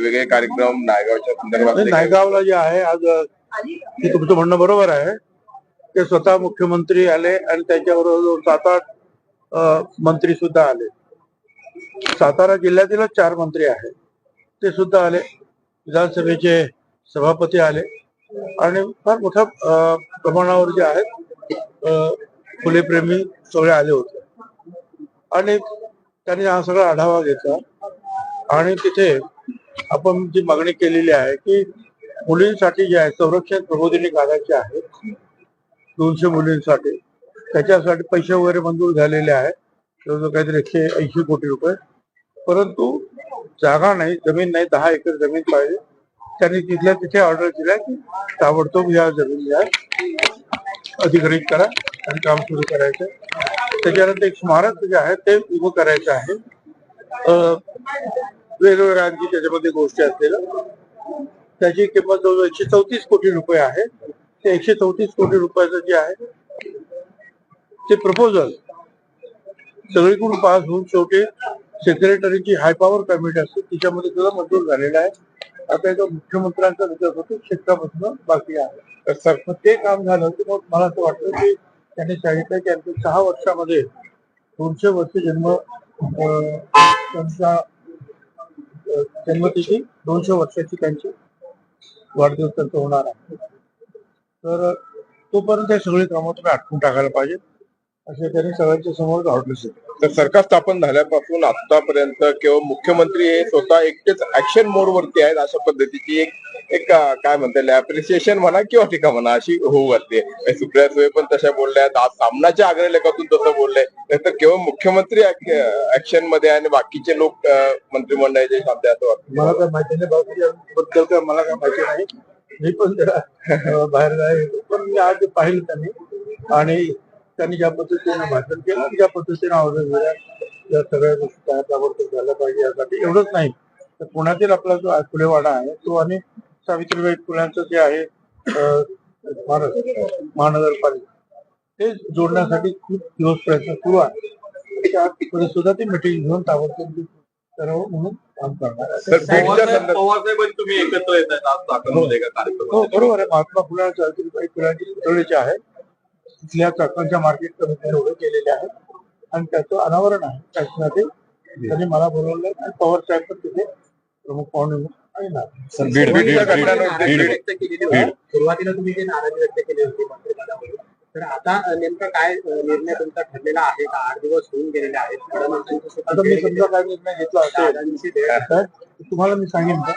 वेगवेगळे कार्यक्रम नायगावच्या संदर्भात. नायगावला जे आहे आज ते तुमचं म्हणणं बरोबर आहे. ते स्वतः मुख्यमंत्री आले आणि त्याच्याबरोबर 7-8 मंत्री सुद्धा आले. सातारा जिल्ह्यातीलच 4 मंत्री आहेत ते सुद्धा आले. विधानसभेचे सभापती आले आणि फार मोठ्या प्रमाणावर जे आहेत फुलेप्रेमी सगळे आले होते आणि त्यांनी हा सगळा आढावा घेतला. आणि तिथे आपण जी मागणी केलेली आहे की मुलींसाठी जे आहे संरक्षण प्रबोधिनी काढायचे आहेत 200 मुलींसाठी, त्याच्यासाठी पैसे वगैरे मंजूर झालेले आहेत जवळजवळ काहीतरी 180 कोटी रुपये. परंतु जागा नाही, जमीन नाही, 10 एकर जमीन पाहिजे. त्यांनी तिथल्या तिथे ऑर्डर दिला की ताबडतोब या जमीन अधिग्रहित करा आणि काम सुरू करायचं. त्याच्यानंतर एक स्मारक जे आहे ते उभं करायचं आहे. वेगवेगळ्या आणखी त्याच्यामध्ये गोष्टी असलेल्या त्याची किंमत जवळजवळ 134 कोटी रुपये आहे. ते 134 कोटी रुपयाचं जे आहे ते प्रपोजल सगळीकडून पास होऊन शेवटी सेक्रेटरीची हाय पॉवर कमिटी असते तिच्यामध्ये सुद्धा मंजूर झालेला आहे. आता एका मुख्यमंत्र्यांचा विचार होतो क्षेत्रापासून बाकी आहे. तर ते काम झालं की मग मला असं वाटतं की त्यांनी सांगितलं की आणखी 6 वर्षामध्ये 200 वर्ष त्यांच्या जन्मतिथी 200 वर्षाची त्यांची वाढदिवस त्यांचा होणार आहे. तर तोपर्यंत हे सगळी कामं तुम्ही आटपून टाकायला पाहिजे असे त्यांनी सगळ्यांच्या समोर ऑर्डर. तर सरकार स्थापन झाल्यापासून आतापर्यंत किंवा मुख्यमंत्री हे स्वतः एकटेच ऍक्शन मोड वरती आहेत अशा पद्धतीची एक काय म्हणता येईल अप्रिसिएशन म्हणा किंवा टीका म्हणा अशी होऊ घालते. सुप्रिया सुळे पण तशा बोलल्या, आज सामनाच्या अग्रलेखातून तसं बोललंय. तर केवळ मुख्यमंत्री ऍक्शन मध्ये आणि बाकीचे लोक मंत्रिमंडळाचे सध्या असं वाटतं. मला काय माहिती नाही बाबतीबद्दल काय मला काय माहिती नाही. मी पण जरा बाहेर आहे पण मी आज पाहिलं त्यांनी आणि त्यांनी ज्या पद्धतीने भाषण केलं ज्या पद्धतीने ऑर्डर दिल्या या सगळ्या गोष्टी ताबडतोब झाल्या पाहिजे यासाठी. एवढंच नाही तर पुण्यातील आपला जो फुलेवाडा आहे तो आणि सावित्रीबाई फुल्यांचं जे आहे महानगरपालिका ते जोडण्यासाठी खूप दिवस प्रयत्न सुरू आहे. त्यामध्ये सुद्धा ती मिटिंग घेऊन ताबडतोब करावं म्हणून काम करणार आहे. तुम्ही एकत्र येत हो बरोबर आहे. महात्मा फुले सावित्रीबाई फुल्यांची पुतळीचे आहे तिथल्या चाकणच्या मार्केट कमिटीने एवढे केलेले आहे आणि त्याचं अनावरण आहे. त्याच्यासाठी त्यांनी मला बोलवलं आणि पवार साहेब पण तिथे प्रमुख पाहुणे सुरुवातीला तुम्ही जे नाराजी व्यक्त केली होती मंत्रिपदावर, तर आता नेमका काय निर्णय तुमचा ठरलेला आहे का? 8 दिवस होऊन गेलेले आहेत. आता मी समजा काय निर्णय घेतला असेल तुम्हाला मी सांगेन का?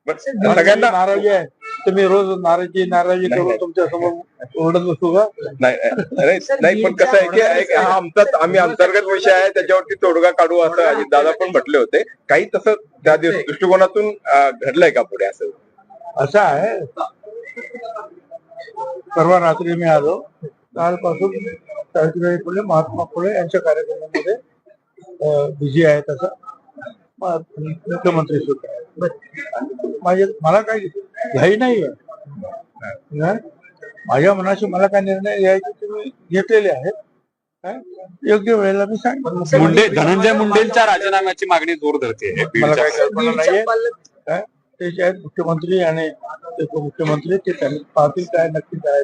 सगळ्यांना नाराजी आहे तुम्ही रोज नाराजी करून तुमच्या समोर ओरडत बसू का? नाही पण कसं आहे की हा आम्ही अंतर्गत विषय आहे त्याच्यावरती तोडगा काढू असं अजितदादा पण म्हटले होते. काही तसं त्या दृष्टिकोनातून घडलंय का पुढे असं आहे. परवा रात्री मी आलो, कालपासून सावित्रीबाई फुले महात्मा फुले यांच्या कार्यक्रमामध्ये बिझी आहे तसं मुख्यमंत्री सुद्धा. मला काही घाई नाहीये. माझ्या मनाशी मला काय निर्णय घ्यायचे तुम्ही घेतलेले आहेत. काय योग्य वेळेला मी सांगितलं. धनंजय मुंडेंच्या राजीनाम्याची मागणी जोर धरते. मला काही कल्पना नाहीये. काय ते जे आहेत मुख्यमंत्री आणि उपमुख्यमंत्री ते त्यांनी पाहतील काय नक्की काय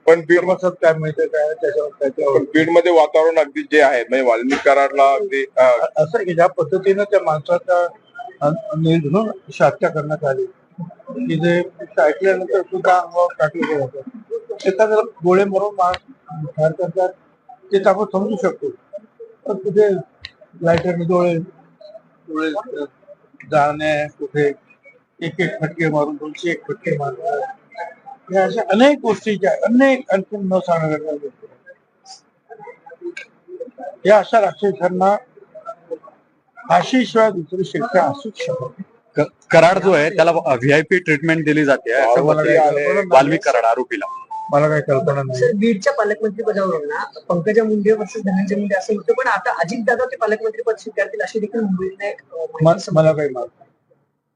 पण बीड काय मिळतं काय त्याच्यावर. बीड मध्ये वातावरण अगदी जे आहे म्हणजे वाल्मिक कराडला अगदी असं की ज्या पद्धतीनं त्या माणसाचा निर्धून हत्या करण्यात आली की जे ऐकल्यानंतर सुद्धा अंगावर टाकलेलं होतं. एखाद्या गोळे मरून ठार करतात ते आपण समजू शकतो. पण कुठे लायटरने डोळे जाळणे, कुठे एक फटके मारून 201 फटके मारणार, या अशा अनेक गोष्टी ज्या अनेक आणखी न सांगण्याच्या गोष्टी. या अशा राक्षसांना फाशीशिवाय दुसरी शिक्षा असूच शकत. कराड जो आहे त्याला व्हीआयपी ट्रीटमेंट दिली जाते वाल्मिक कराड आरोपीला. मला काही कल्पना नाही. बीडच्या पालकमंत्री पदावर ना पंकजा मुंडे वर्सेस धनंजय मुंडे असं होतं, पण आता अजितदादा ते पालकमंत्री पद स्वीकारतील अशी देखील मुंबईतले मला काही माहिती